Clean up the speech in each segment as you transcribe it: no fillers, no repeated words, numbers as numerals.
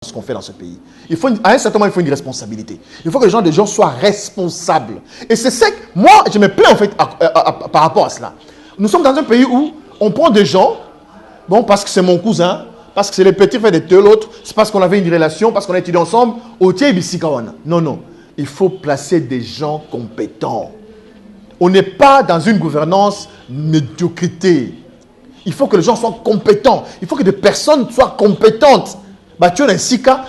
ce qu'on fait dans ce pays. À un certain moment, il faut une responsabilité. Il faut que les gens soient responsables. Et c'est ça que moi, je me plains en fait par rapport à cela. Nous sommes dans un pays où on prend des gens, bon, parce que c'est mon cousin, parce que c'est les petits frères de tel autre, c'est parce qu'on avait une relation, parce qu'on a étudié ensemble, au Tchébissikawana. Non, non. Il faut placer des gens compétents. On n'est pas dans une gouvernance médiocrité. Il faut que les gens soient compétents. Il faut que des personnes soient compétentes. Tu as ainsi qu'à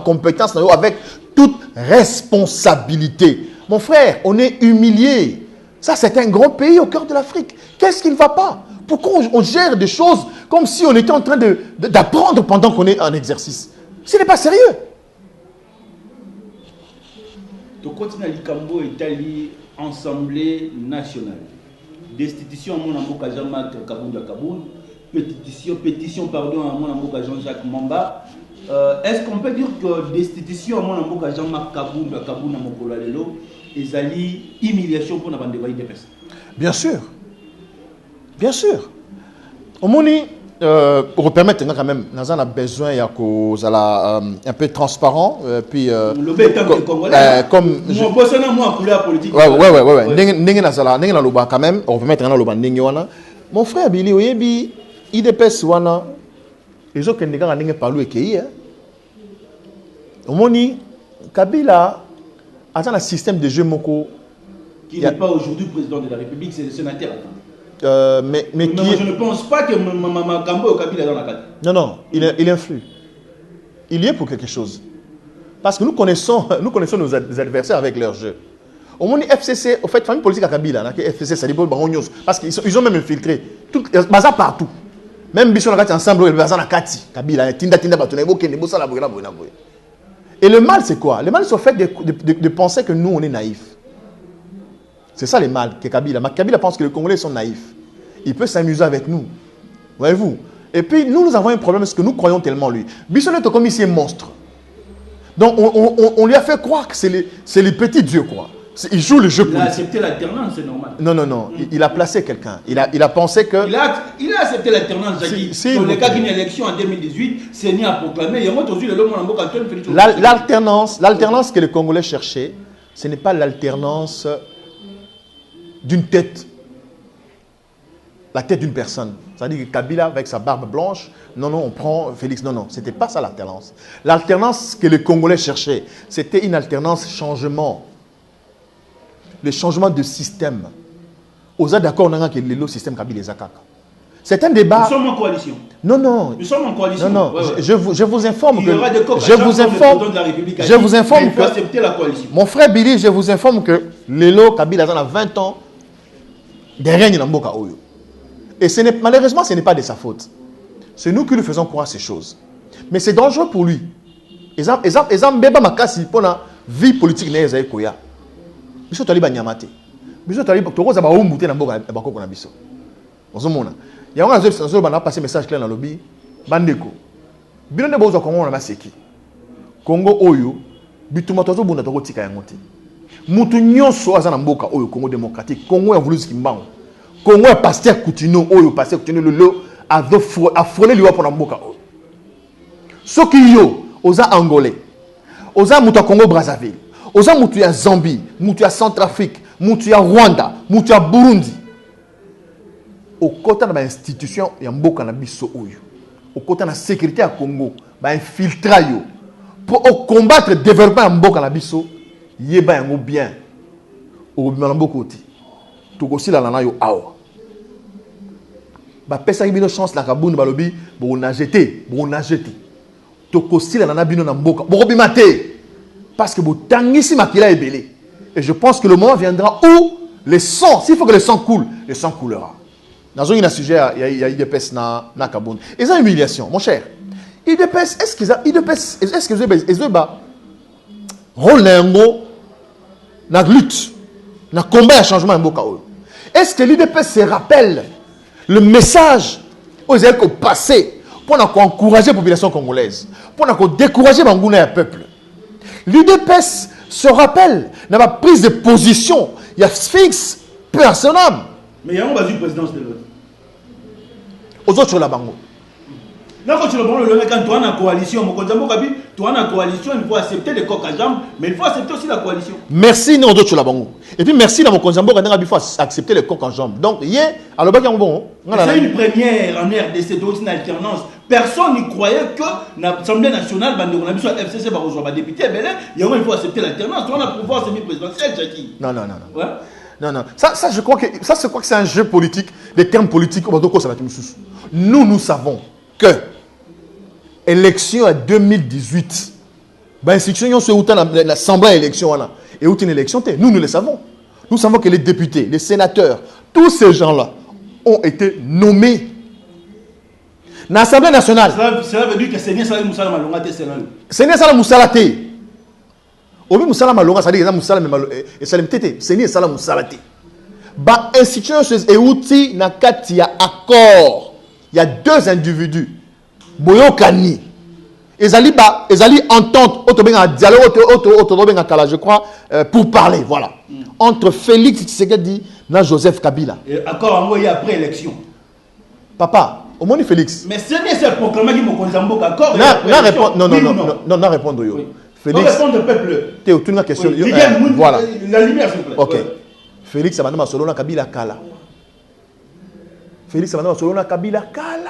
compétence avec toute responsabilité. Mon frère, on est humilié. Ça, c'est un grand pays au cœur de l'Afrique. Qu'est-ce qui ne va pas? Pourquoi on gère des choses comme si on était en train d'apprendre pendant qu'on est en exercice? Ce n'est pas sérieux. Tu continues à l'Ikambo Italie, Assemblée nationale. Destitution à mon amour Jean-Marc Kabounda Kaboun. Pétition pardon, à mon amour Jean-Jacques Mamba. Est-ce qu'on peut dire que destitution à mon amour Jean-Marc Kabounda Kaboun à Mokola Lelo est une humiliation pour la bande de personnes? Bien sûr. Bien sûr. Au Moni, pour permettre quand même, nous avons besoin un peu transparent. Puis, le bête est congolais. Comme. Moi, personnellement, moi, couleur politique. Ouais. Quand même, on va mettre un mon frère Billy Oyebi, IDPS wana, les autres qui n'ont pas parlé de au Moni, Kabila a un système de jeu moko. Qui n'est pas aujourd'hui président de la République, c'est le sénateur. Mais je ne pense pas que Makambo Kabila est dans la carte. Non, il influe. Il y est pour quelque chose. Parce que nous connaissons nos adversaires avec leur jeu. Au moins, FCC, au fait, famille politique à Kabila, FCC, ça dit parce qu'ils ont même infiltré. Baza partout. Même Bisson a ensemble, il va Kati, Kabila, Tinda, et le mal, c'est quoi? Le mal, c'est au fait de penser que nous, on est naïfs. C'est ça le mal que Kabila. Kabila pense que les Congolais sont naïfs. Il peut s'amuser avec nous. Voyez-vous? Et puis, nous avons un problème parce que nous croyons tellement lui. Bisson est comme ici un monstre. Donc, on lui a fait croire que c'est les petits dieux, quoi. Il joue le jeu politique. Il a accepté l'alternance, c'est normal. Non. Il a placé quelqu'un. Il a pensé que... Il a accepté l'alternance, Jackie. Dans le cas d'une élection en 2018, Séni a proclamé. L'alternance que les Congolais cherchaient, ce n'est pas l'alternance d'une tête. La tête d'une personne. C'est-à-dire que Kabila, avec sa barbe blanche, non, on prend Félix. Non, ce n'était pas ça l'alternance. L'alternance que les Congolais cherchaient, c'était une alternance changement. Le changement de système. Aux d'accord, on a que le système Kabila est Zakaka. C'est un débat. Nous sommes en coalition. Non. Nous sommes en coalition. Non. Ouais. Je vous informe que. Je vous informe que. Accepter la coalition. Mon frère Billy, je vous informe que Lelo Kabila a 20 ans derrière Nyamboka Oyo. Et malheureusement, ce n'est pas de sa faute. C'est nous qui lui faisons croire ces choses. Mais c'est dangereux pour lui. Exemple, Beba Makasi pour la vie politique n'est Koya. Biso taliba nyamate. Biso taliba tokoza ba umbu te na mboka bakoko na biso. Ozomona. Ya wana zo bana passer message clair na lobby. Bandeko. Bino ne bozo Congo na baseki. Congo oyo bituma tozo bunda tokotika yango te. Mutu nyonso aza na mboka oyo Congo démocratique. Congo ya vulusi kimbango. Congo ya pasteur Coutinho oyo pasteur Coutinho lelo a frôler liwa pour na mboka oyo. Soki yo oza angolais. Oza mutu Congo Brazzaville. Oza mutu ya Zambie, mutu ya Centrafrique, mutu ya Rwanda, mutu ya Burundi. Au côté de l'institution, il y a mboka na biso oyo. Au côté de la sécurité à Congo, ba infiltra yo. Pour combattre le développement mboka na biso, yeba yango bien. Au mboka oti. Tokosi la nana yo awa. Ba pesa bino chance la kabund balobi, bo na jeté. Tokosi la nana bino na mboka. Bo bimate. Parce que vous tangisi makila est belé. Et je pense que le moment viendra où le sang, s'il faut que le sang coule, le sang coulera. Dans un sujet, il y a IDPS na Kaboun. Et ça, humiliation, mon cher. IDPS, est-ce que vous avez rôle na lutte, na combat à changement en Boka. Est-ce que l'IDPS se rappelle le message aux élèves passé pour encourager la population congolaise, pour décourager le peuple? L'UDPS se rappelle de la prise de position. Il y a fixe, personnel. Mais il y a une présidence de l'autre. Aux autres sur la bango. Là, quand tu le prends, quand tu es en coalition, tu es en coalition, il faut accepter les coques à jambes, mais il faut accepter aussi la coalition. Merci, non, d'autres la bango. Et puis merci, dans mon Konzambo, il faut accepter les coques en jambes. Donc, hier, alors, bon. C'est une première en RDC, d'autres une alternance. Personne n'y croyait que l'Assemblée nationale, on a vu sur FCC, député, il faut accepter l'alternance. On a pouvoir semi-présidentiel, Jackie. Non. Ouais? Non. Ça, je crois que c'est un jeu politique, des termes politiques. Nous savons que l'élection en 2018, l'Assemblée élection, et où une élection, nous le savons. Nous savons que les députés, les sénateurs, tous ces gens-là ont été nommés. Dans l'Assemblée nationale. Cela veut dire que Seigneur Salah Moussala Malonga te Sénat. Seigneur Salah Moussala te. Obi Moussala Malonga, ça dit que Moussala et Salim Tete. Seigneur Salah Moussala te. Ba institution et outil na kati ya accord. Il y a deux individus. Boyo Kani. Ezali entente, un dialogue, je crois, pour parler, voilà. Entre Félix Tshisekedi et Joseph Kabila. Et accord envoyé après élection. Papa, au moins Félix. Mais c'est nécessaire pour proclamer qu'il m'a accord. Non, répondre. Oui. Félix. Non, répondre au peuple. Tu es une question. Oui. Voilà. La lumière, s'il vous plaît. Ok. Ouais. Félix, ça va solo na Kabila Kala. Félix, ça va solo na Kabila Kala.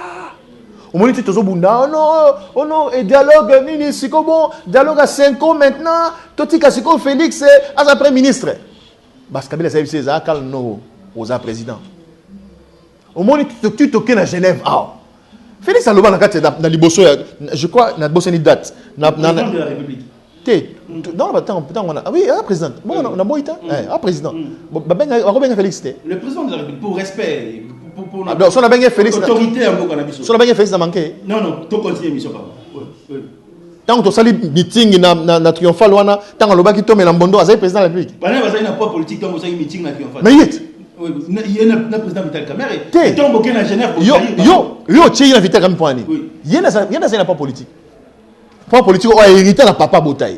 Au moins, tu te dis, oh non, et dialogue, c'est bon, dialogue à 5 ans maintenant, tout est comme Félix, à sa premier ministre. Parce que Kabila, c'est ça, aux président. Au moins, tu toques à Genève. Félix, ça l'a dit dans l'Ibosso, je crois, dans l'Ibosso, il date. Le président de la République. Non, attends, oui, président. Bon, on a beau être, président. Félix. Le président de la République, pour respect. Donc, si on a bien Félix, autorité à Mokanabis. Si on a bien Félix, ça manqué. Non, tu continues l'émission. Tant que tu as un meeting na triomphal, tant que tu as un meeting, tu as président de la République. Il n'y a pas politique, tu as un meeting na triomphal. Mais il y a un président Vital Kamerhe. Tu as un bouquet à Genève. Tu as un Vital Kamerhe. Il y a un pas politique. Pas politique, on a hérité de papa Botaï.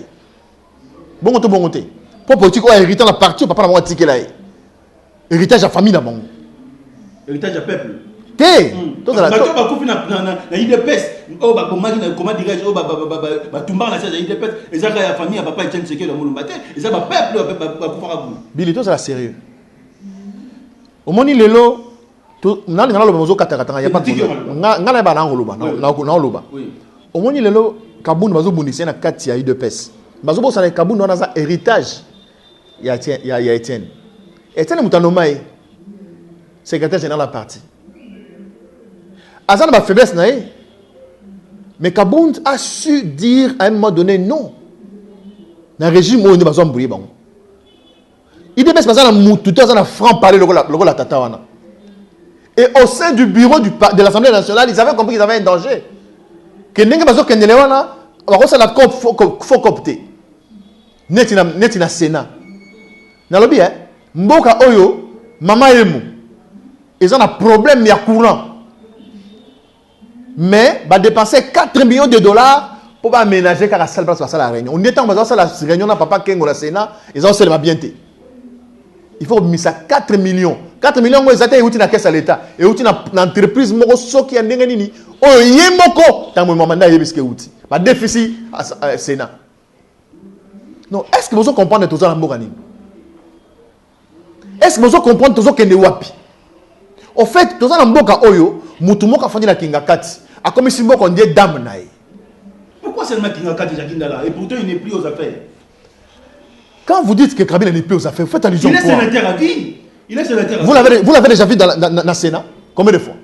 Bon, pas politique, on a hérité de la partie, papa n'a pas tiqué là. Héritage de la famille d'abord. Héritage du peuple. Tout ça là. Na IDPS, comment dirais-je, Tumbar na c'est IDPS, et ça la famille à papa Etienne Sekelo Molumbate, et ça va peuple va pouvoir vous. Billy, tout ça sérieux. Au moni lelo, na ngala lo mozo katakata, il y a pas de problème. Ngala ba na ngoloba, na ngoloba. Oui. Au moni lelo, Kaboun bazo bundisi na kati ya IDPS. Bazo bosa na Kaboun na za héritage. Ya Etienne. Etienne Mutanomai. Secrétaire général de la partie. Azan a ma faiblesse, mais Kabound a su dire à un moment donné non. Dans le régime où il n'y a pas de bon. Il dit que c'est un franc parler le la tatawana. Et au sein du bureau de l'Assemblée nationale, ils avaient compris qu'ils avaient un danger. Que n'engue pas que n'elewana, on la faut copter. Net na Sénat. Dans le bien, mboka oyo, mama emu. Ils ont un problème, il y a courant. Mais, va dépenser 4 millions de dollars pour aménager la salle pour la réunion. On est en bas de la réunion, papa Kengo la Sénat, ils ont seulement bien été. Il faut mettre ça 4 millions. 4 millions, ils ont été dans la caisse à l'État. Et ils ont une entreprise qui a nini. Oh, il y a moko. Tant que maman n'a pas outil. Pas déficit à Sénat. Non, est-ce que vous comprenez tout ça dans le Est-ce que vous comprenez tout ça dans le wapi? Au fait, tout ça dans mboka oyo, mutumo ka fandi na kingakati. A comme si mboka on dit dame nae. Pourquoi seulement kingakati Jakindala et pourtant il n'est plus aux affaires? Quand vous dites que Kabila n'est plus aux affaires, vous faites allusion à quoi? Il est sénateur à vie. Il est sénateur à vie. Vous l'avez déjà vu dans le Sénat? Combien de fois?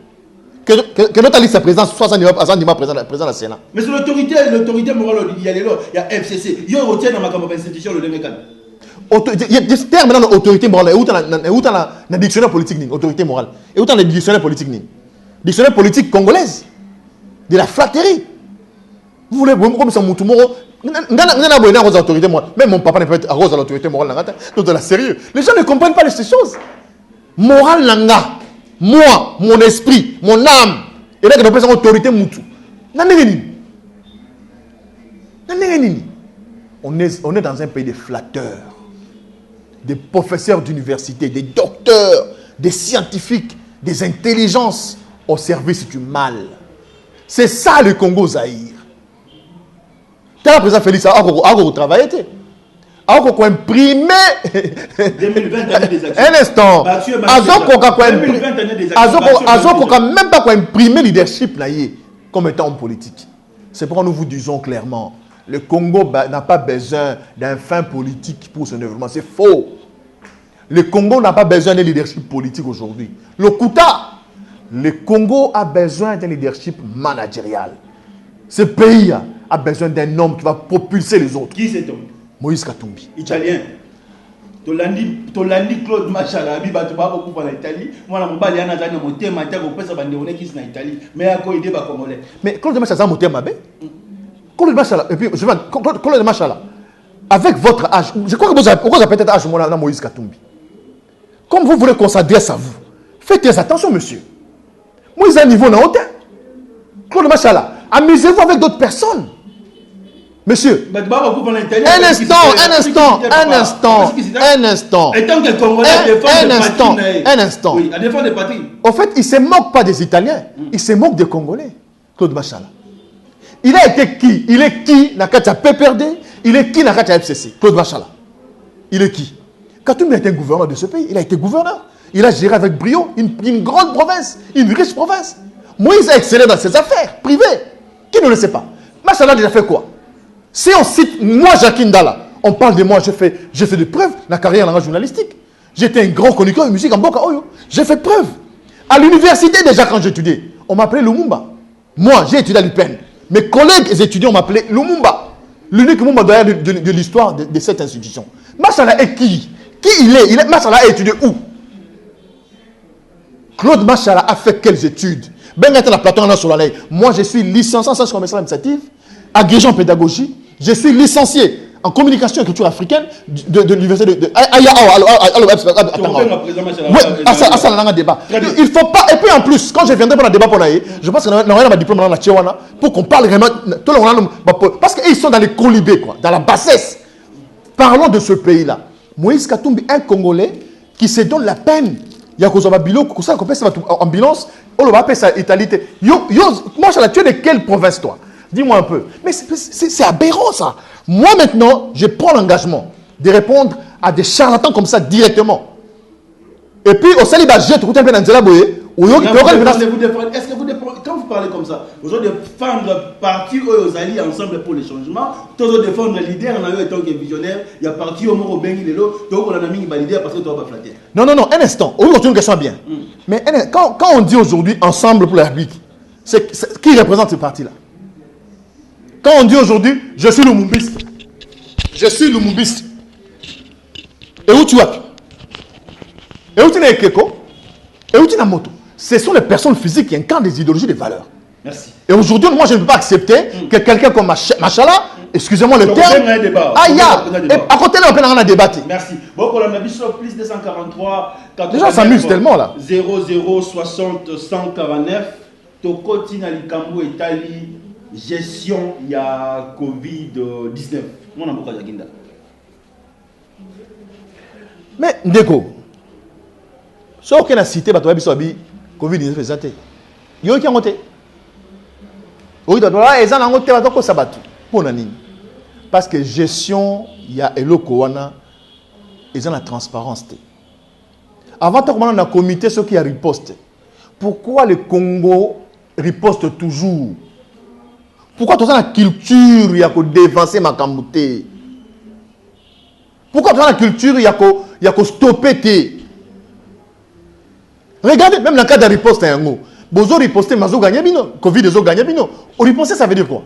Que notre liste présent, 60 ans présent dans le Sénat. Mais c'est l'autorité morale, il y a FCC. Il y a une institution, le Démécan. Il y a des termes dans l'autorité morale. Et où dans le dictionnaire politique, autorité morale. Et où dans le dictionnaire politique, dictionnaire politique congolaise. De la flatterie. Vous voulez, comme ça, Moutoumoro. Même mon papa ne peut être arrosé à l'autorité morale. Donc, de la sérieux. Les gens ne comprennent pas ces choses. Morale, nanga. Moi, mon esprit, mon âme. Et là, je représente l'autorité Moutou. On est dans un pays de flatteurs. Des professeurs d'université, des docteurs, des scientifiques, des intelligences au service du mal. C'est ça le Congo-Zaïre. Tu as le président Félix a travaillé. A imprimé 2020 années des actions. un instant. Même pas imprimer leadership comme étant homme politique. C'est pourquoi nous vous disons clairement, le Congo n'a pas besoin d'un fin politique pour son développement. C'est faux. Le Congo n'a pas besoin d'un leadership politique aujourd'hui. Le Congo a besoin d'un leadership managérial. Ce pays a besoin d'un homme qui va propulser les autres. Qui c'est homme? Moïse Katumbi. Italien. Tolandi Claude Machala, bi batu ba ko en Italie. Moi na mobali ana zana motema ta ko pesa bande on qui na Italie. Mais a ko aider ba congolais. Mais Claude Machala ça motema be. Claude Machala et puis je vais Claude Machala avec votre âge, je crois que vous avez peut-être âge moi na Moïse Katumbi. Comme vous voulez qu'on s'adresse à vous, faites très attention monsieur. Moïse a un niveau na hauteur. Claude Machala, amusez-vous avec d'autres personnes. Monsieur, un instant. Oui, à défendre des patries. En fait, il ne se moque pas des Italiens, il se moque des Congolais. Claude Machala. Il a été qui? Il est qui dans le PPRD? Il est qui dans le FCC? Claude Machala. Il est qui? Katumbi a été gouverneur de ce pays. Il a été gouverneur. Il a géré avec brio une grande province, une riche province. Moïse a excellé dans ses affaires privées. Qui ne le sait pas? Machala a déjà fait quoi? Si on cite, moi, Jacques Ndala, on parle de moi, j'ai fait des preuves dans la carrière dans la journalistique. J'étais un grand chroniqueur de musique en Boka Oyo. J'ai fait preuve. À l'université, déjà, quand j'étudiais, on m'appelait Lumumba. Moi, j'ai étudié à l'UPEN. Mes collègues étudiants m'appelaient Lumumba. L'unique Lumumba de l'histoire de cette institution. Machala est qui? Qui il est? Machala a étudié où? Claude Machala a fait quelles études? Moi, je suis licencié en sciences commerciales administratives, agrégé en pédagogie. Je suis licencié en communication et culture africaine de l'université de débat. Il faut pas. Et puis en plus, quand je viendrai pour un débat pour naïe, je pense que nous avons un diplôme dans la Tchewana pour qu'on parle vraiment. Parce qu'ils sont dans les colibés, quoi, dans la bassesse. Parlons de ce pays-là. Moïse Katumbi, un Congolais qui se donne la peine. Il y a un bilan, comme ça, qu'on peut faire ambulance. On va appeler ça Italie. Moi, tu es de quelle province, toi? Dis-moi un peu. Mais c'est aberrant, ça. Moi, maintenant, je prends l'engagement de répondre à des charlatans comme ça directement. Et puis, au célibat, je trouve un peu dans Nzela Boye. Est-ce que vous défendez, quand vous parlez comme ça, vous allez défendre parti aux alliés ensemble pour les changements, tous défendre le leader en tant que visionnaire, il y a parti au Moro Bengi Lelo, donc on a mis un leader parce que tu vas flatter. Non, un instant. Aujourd'hui, une question bien. Mais quand on dit aujourd'hui ensemble pour l'arbitre, qui représente ce parti-là? Quand on dit aujourd'hui, je suis Lumumbiste. Je suis Lumumbiste. Et où tu as? Et où tu es Keko? Et où tu es Moto? Ce sont les personnes physiques qui incarnent des idéologies, des valeurs. Merci. Et aujourd'hui, moi, je ne peux pas accepter que quelqu'un comme Machala, excusez-moi le terme, à côté de on a débattu. Merci. Bon, on a vu sur plus 243. Déjà, ça s'amuse tellement là. 0060 149. Tokoti na likambo etali gestion il y a Covid-19. Mon amour Kazaginda. Mais Ndeko, ce qu'on a cité, Covid-19 présenté. Il y a qui a monté. Oui, parce que gestion, il y a Elokowana, ils ont la transparence. Avant de commencer dans le comité, ceux qui a riposte. Pourquoi le Congo riposte toujours? Pourquoi dans la culture, il y a que dévancer ma camouté? Pourquoi dans la culture, il y a que stopper? Regardez, même dans le cas de la riposte, il y a un mot. Bozo riposter, mazo gagner bino. Covid, zo gagner bino. Riposter, ça veut dire quoi?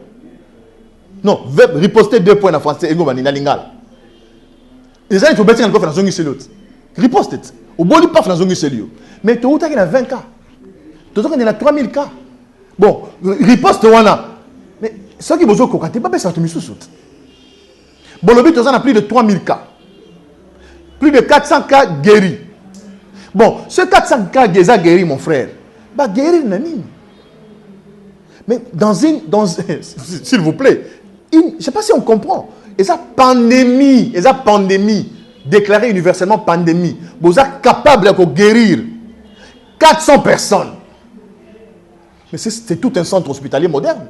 Non, riposter 2 points en français, ego bani na lingala. Les gens, il faut bâtir encore dans zongi selot. Riposter. Au boli pas dans zongi selio. Mais tu as 20 cas. Tu as 3000 cas. Bon, riposte wana. Mais ceux qui bozo kokate pas ça tu misou sout. Bon, le but, tu as plus de 3000 cas. Plus de 400 cas guéris. Bon, ce 400 cas déjà guéris, mon frère. Bah, guérir Nanine. Mais s'il vous plaît, je ne sais pas si on comprend. Et ça, pandémie, déclarée universellement pandémie, vous êtes capable de guérir 400 personnes. Mais c'est tout un centre hospitalier moderne.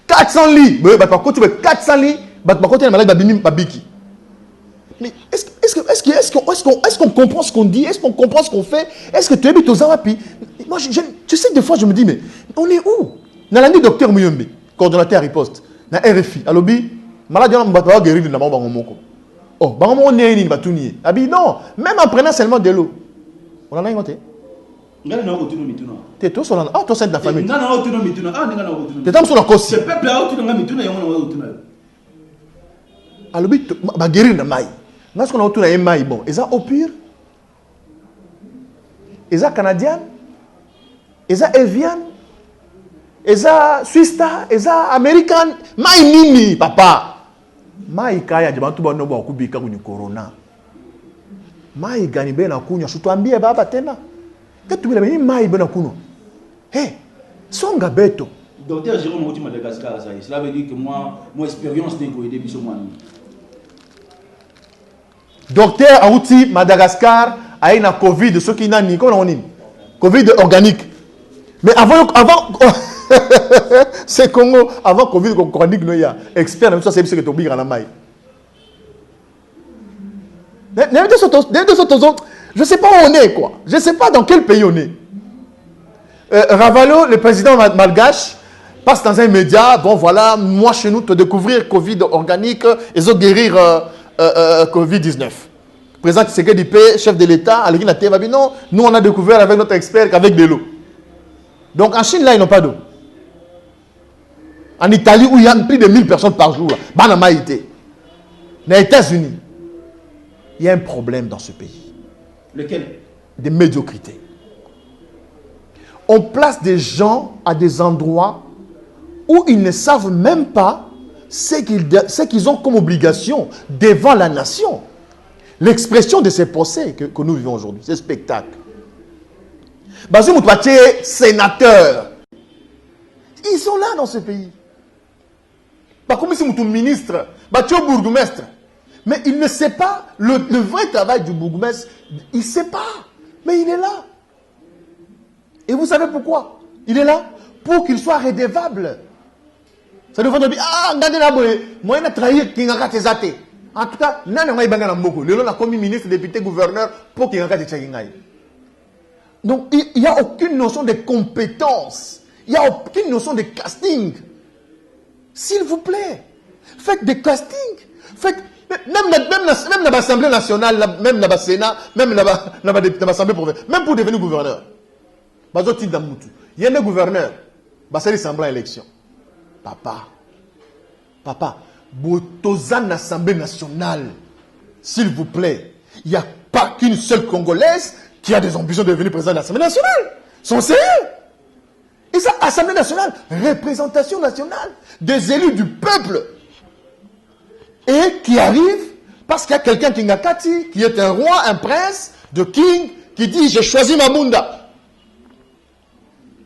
400 lits. Mais par contre, 400 lits. Par contre, il y a malade babiki. Mais est-ce qu'on comprend ce qu'on dit? Est-ce qu'on comprend ce qu'on fait? Est-ce que tu habites aux Awapi? Moi, tu sais, des fois, je me dis, mais on est où? Nalandi docteur Muyombe, coordonnateur riposte, na RFI, alobi, malade, on va guérir de la mort. Oh, on est ni batuni. Abi, non, même en prenant seulement de l'eau. On en a inventé. T'es tout seul. Ah, toi, c'est de la famille. T'es tout seul en cause. C'est peuple là, tu n'as pas mituna. Alobi, va guérir de maille. Parce qu'on a autour d'un maille, bon, ils ont au pire, ils ont canadien, ils ont evian, ils ont suista, ils ont américain, maille nini, papa. Maille kaya, j'ai bantu bano ba kubika kuni corona. Maille gani bena kunya, surtout ambie baba tena. Qu'est-ce que tu veux dire maille bena kuno? Hey, songa beto. Docteur Jérôme Oti Madagascar, cela veut dire que moi, mon expérience n'est qu'au début de moi. Docteur Aouti, Madagascar, a eu un Covid, ceux qui n'ont ni, comment on dit? Covid organique. Mais avant c'est Congo, avant Covid organique, il y a expert, même ça, c'est ce que tu oublies dans la maille. Je ne sais pas où on est, quoi. Je ne sais pas dans quel pays on est. Ravalo, le président malgache, passe dans un média, bon voilà, moi chez nous, te découvrir Covid organique, et de guérir Covid-19. Président Tshisekedi Dipe, chef de l'État, à l'Église de non, nous on a découvert avec notre expert qu'avec de l'eau. Donc en Chine, là, ils n'ont pas d'eau. En Italie, où il y a plus de 1000 personnes par jour, Banamaïté. Dans les États-Unis, il y a un problème dans ce pays. Lequel? Des médiocrités. On place des gens à des endroits où ils ne savent même pas ce qu'ils ont comme obligation devant la nation. L'expression de ces procès que nous vivons aujourd'hui, ces spectacles. Bazou Moutouaché, sénateur. Ils sont là dans ce pays. Comme si Moutou ministre, Batio bourgmestre. Mais il ne sait pas le vrai travail du bourgmestre. Il ne sait pas. Mais il est là. Et vous savez pourquoi? Il est là pour qu'il soit redevable. Ça devrait dire, ah, regardez là, moi, il a trahi Kingaka Tezate. En tout cas, il a commis ministre, député, gouverneur pour Kingaka Tezate. Donc, il n'y a aucune notion de compétence. Il n'y a aucune notion de casting. S'il vous plaît, faites des castings. Faites, même dans l'Assemblée nationale, même dans le Sénat, même dans l'Assemblée provinciale, même pour devenir gouverneur. Il y a un gouverneur, il semble à l'élection. Papa, Botozan l'Assemblée nationale, s'il vous plaît, il n'y a pas qu'une seule Congolaise qui a des ambitions de devenir président de l'Assemblée nationale. Sont sérieux? Et ça, Assemblée nationale, représentation nationale, des élus du peuple. Et qui arrive parce qu'il y a quelqu'un qui Ngakati, qui est un roi, un prince, de king, qui dit j'ai choisi ma Munda.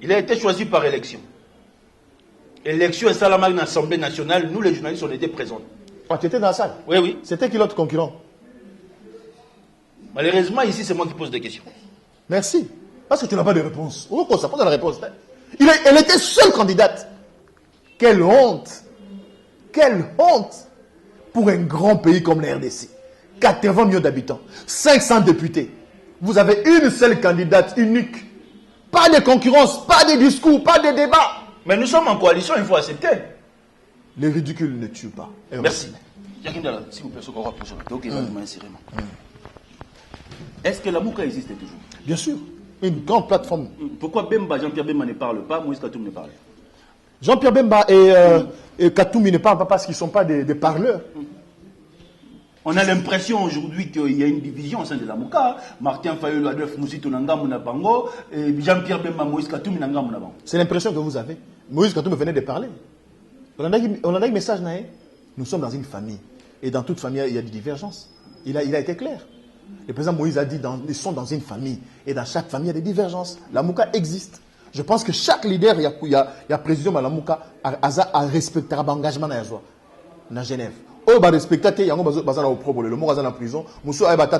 Il a été choisi par élection. Élection et Salamag dans l'Assemblée nationale, nous les journalistes, on était présents. Ah, tu étais dans la salle? Oui, oui. C'était qui l'autre concurrent? Malheureusement, ici, c'est moi qui pose des questions. Merci. Parce que tu n'as pas de réponse. Pourquoi ça pose la réponse? Elle était seule candidate. Quelle honte! Quelle honte pour un grand pays comme la RDC. 80 millions d'habitants, 500 députés. Vous avez une seule candidate unique. Pas de concurrence, pas de discours, pas de débat. Mais nous sommes en coalition, il faut accepter. Les ridicules ne tuent pas. Merci. Est-ce que la Mouka existe toujours? Bien sûr. Une grande plateforme. Pourquoi Bemba, Jean-Pierre Bemba ne parle pas, Moïse Katoum ne parle pas? Jean-Pierre Bemba et Katoumi ne parlent pas parce qu'ils ne sont pas des parleurs. On a l'impression aujourd'hui qu'il y a une division au sein de la Mouka. Martin Fayolo, Adolphe Moussito, Nangamou Nabango, et Jean-Pierre Bemba, Moïse Katoum, Nangamou Nabango. C'est l'impression que vous avez. Moïse Katoum venait de parler. On a un message, nous sommes dans une famille. Et dans toute famille, il y a des divergences. Il a été clair. Le président Moïse a dit ils sont dans une famille. Et dans chaque famille, il y a des divergences. La Mouka existe. Je pense que chaque leader, il y a président de la Mouka, a respecté l'engagement dans Genève. Oh, respecter, il y a un au problème. Le mot en prison, Moussou a battu.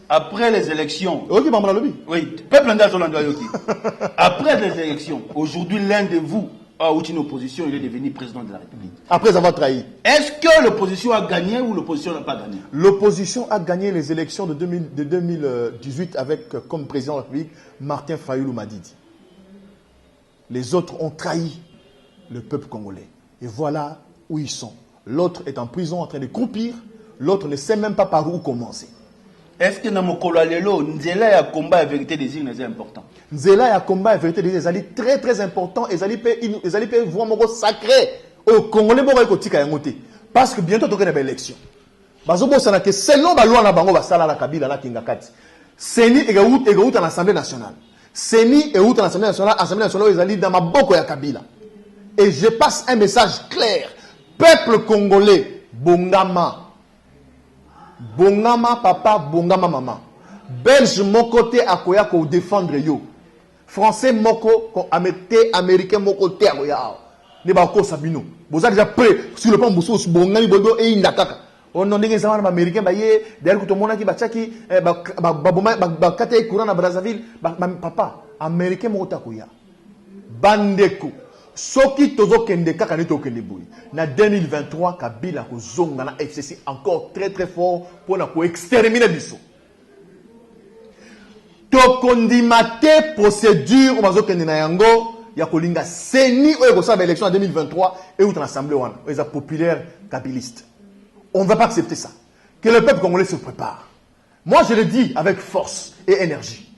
après les élections. Ok, maman lobby. Oui, peuple après les élections, aujourd'hui, l'un de vous a eu une opposition, il est devenu président de la République. Après avoir trahi. Est-ce que l'opposition a gagné ou l'opposition n'a pas gagné? L'opposition a gagné les élections de 2018 avec comme président de la République Martin Fayoulou Madidi. Les autres ont trahi le peuple congolais. Et voilà où ils sont. L'autre est en prison en train de croupir. L'autre ne sait même pas par où commencer. Est-ce que dans mon Lelo, Nzela ya combat et vérité des îles est important? Nzela ya combat et vérité des îles est très très important. Et ils allaient voir mon sacré au Congolais parce que bientôt il y a une élection. Selon la loi na bango basala la Kabila la Kingakati. Seni et out à l'Assemblée nationale. Seni et out à l'Assemblée nationale. L'Assemblée nationale ils allaient dans ma boko ya Kabila. Et je passe un message clair. Peuple congolais, Bongama. Bongama papa, Bongama maman. Belge moko te akoya ko défendre yo. Français moko ko américain moko te akoya. Ne ba ko sabino. Vous êtes déjà prêt sur le plan boussou Bongami bodo et indakaka. On non ndenge zaman américain ba ye derrière ko mona ki ba tchaki ba kate courant na Brazzaville papa américain moko te akoya. Bandeko soki tozo kende kaka ne to kende boy na 2023 Kabila ko zonga na FCC encore très très fort pour na ko exterminer biso to kondimate procédure bazo kende na yango ya kolinga seni oyo ko sa élection en 2023 et ou dans l'assemblée wana les populaires kabilistes. On ne va pas accepter ça. Que le peuple congolais se prépare. Moi je le dis avec force et énergie.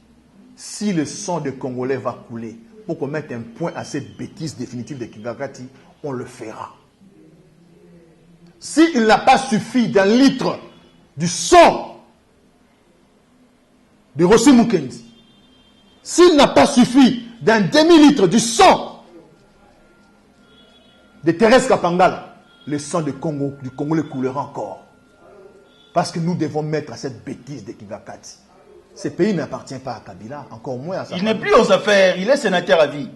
Si le sang des Congolais va couler pour qu'on mette un point à cette bêtise définitive de Kingakati, on le fera. S'il n'a pas suffi d'un litre du sang de Rossi Mukendi, s'il n'a pas suffi d'un demi-litre du sang de Thérèse Kapangala, le sang du Congolais coulera encore. Parce que nous devons mettre à cette bêtise de Kingakati. Ce pays n'appartient pas à Kabila, encore moins à sa Il n'est plus aux affaires, il est sénateur à vie.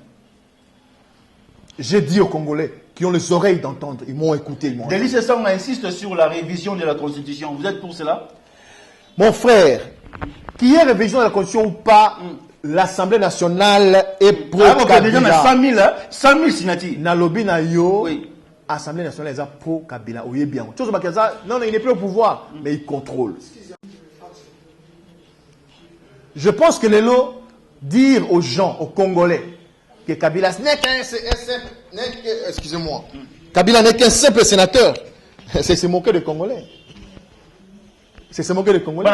J'ai dit aux Congolais qui ont les oreilles d'entendre, ils m'ont écouté. Delis Sassang insiste sur la révision de la Constitution. Vous êtes pour cela? Mon frère, qu'il y ait révision de la Constitution ou pas, l'Assemblée nationale est pro-Kabila. Déjà, on a 100 000 signatures. Nalobi na yo, oui. Assemblée nationale est pro-Kabila. Oui, bien. Non, il n'est plus au pouvoir, mais il contrôle. Je pense que Lelo, dire aux gens, aux Congolais, que Kabila n'est qu'un simple, excusez-moi, Kabila n'est qu'un simple sénateur, c'est se moquer des Congolais. C'est se moquer des Congolais.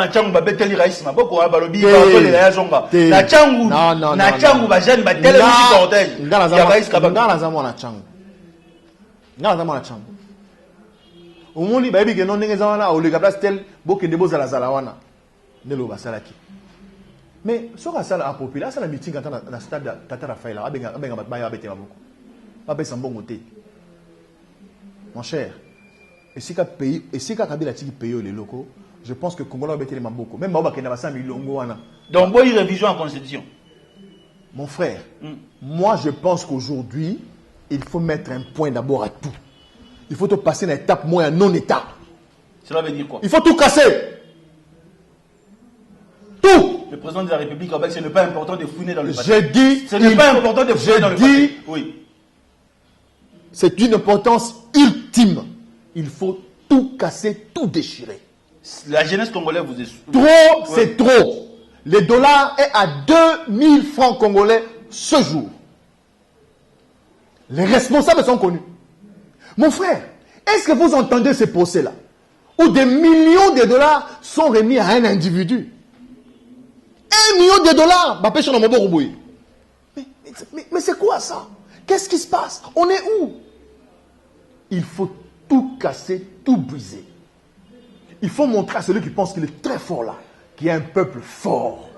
Mais ce que ça a populaire, c'est la meeting dans le stade de Tata Raphaël. Mon cher, et si Kabila paye les locaux, je pense que Congo va mettre les maboko. Même Baba Kena Bassa Milongo. Donc, il y a une révision en constitution. Mon frère, moi je pense qu'aujourd'hui, il faut mettre un point d'abord à tout. Il faut te passer une étape moins à non-état. Cela veut dire quoi? Il faut tout casser. Tout. Le président de la République, ce n'est pas important de fouiner dans le passé. J'ai dit. Ce n'est pas important de fouiner dans le passé. Oui. C'est une importance ultime. Il faut tout casser, tout déchirer. La jeunesse congolaise vous est... Trop, c'est trop. Le dollar est à 2000 francs congolais ce jour. Les responsables sont connus. Mon frère, est-ce que vous entendez ces procès-là où des millions de dollars sont remis à un individu? 1 million de dollars. Mais c'est quoi ça? Qu'est-ce qui se passe? On est où? Il faut tout casser, tout briser. Il faut montrer à celui qui pense qu'il est très fort là, qu'il y a un peuple fort,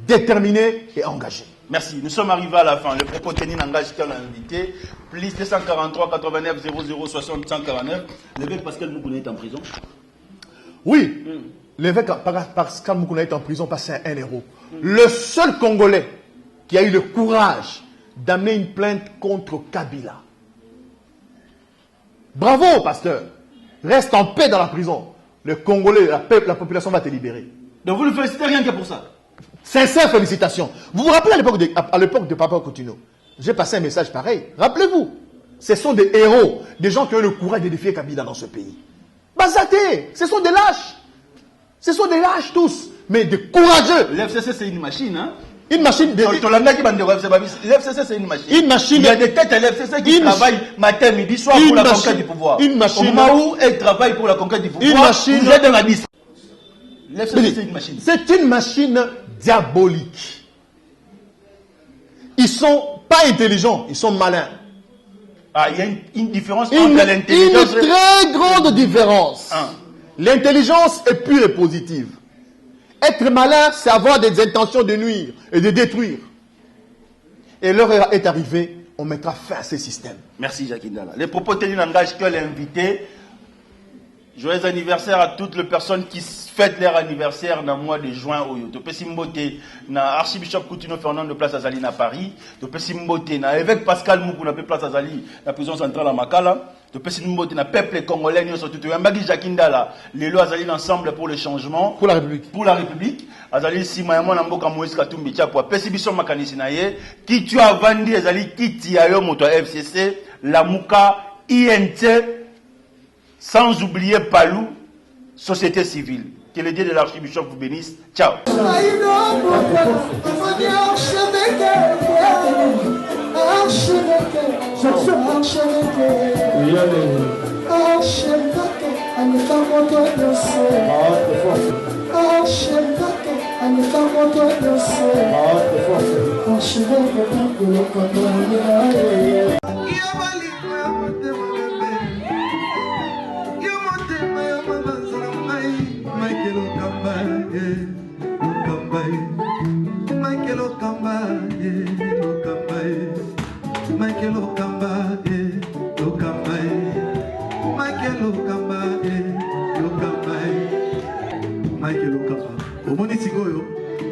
déterminé et engagé. Merci. Nous sommes arrivés à la fin. Le propos tenu n'engage qu'un invité. Plus 243 89 00 60 149. L'évêque Pascal Moukouna est en prison. Oui. L'évêque Pascal Moukouna est en prison parce que c'est un héros. Le seul Congolais qui a eu le courage d'amener une plainte contre Kabila. Bravo, pasteur. Reste en paix dans la prison. Le Congolais, la population va te libérer. Donc vous le félicitez rien que pour ça. Sincère félicitations. Vous vous rappelez à l'époque de Papa Coutinho, j'ai passé un message pareil. Rappelez-vous, ce sont des héros, des gens qui ont le courage de défier Kabila dans ce pays. Bazaté, ce sont des lâches. Ce sont des lâches tous, mais des courageux. L'FCC c'est une machine, hein. Une machine de... L'FCC c'est une machine. Une machine. Il y a des têtes à l'FCC qui travaillent matin, midi, soir pour la conquête du pouvoir. Une machine. Au moment où elle travaille pour la conquête du pouvoir, une machine. vous êtes dans la liste. L'FCC c'est une machine. C'est une machine diabolique. Ils sont pas intelligents, ils sont malins. Ah, il y a une différence entre l'intelligence... Une très grande différence. L'intelligence est pure et positive. Être malin, c'est avoir des intentions de nuire et de détruire. Et l'heure est arrivée, on mettra fin à ces systèmes. Merci Jacques Ndala. Les propos tenus n'engagent que l'invité. Joyeux anniversaire à toutes les personnes qui fêtent leur anniversaire dans le mois de juin. Topé Simbote, na Archibishop Coutinho Fernand de Place Azali na Paris. Topé Simbote, na évêque Pascal Moukou na Place Azali, la prison centrale à Makala. Topé Simbote, na peuple congolais, nous sommes tous. Yambagi Jacques Ndala, les lois Azali ensemble pour le changement. Pour la République. Pour la République. Azali Simayamo Namboka Moïse Katumbi Tchapwa. Pesibiso Makanisi Naye. Qui tu as vendu Azali, qui t'y a eu moto FCC, la Mouka, INT. Sans oublier Palou, société civile. Que le Dieu de l'archibishop vous bénisse. Ciao.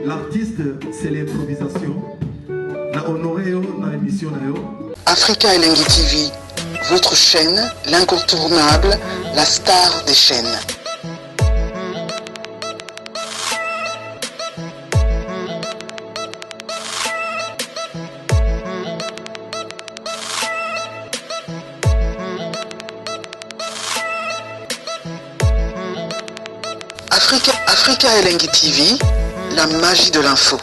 L'artiste, c'est l'improvisation. La honoré dans l'émission. Africa Elengi TV, votre chaîne, l'incontournable, la star des chaînes. Africa Elengi TV, la magie de l'info.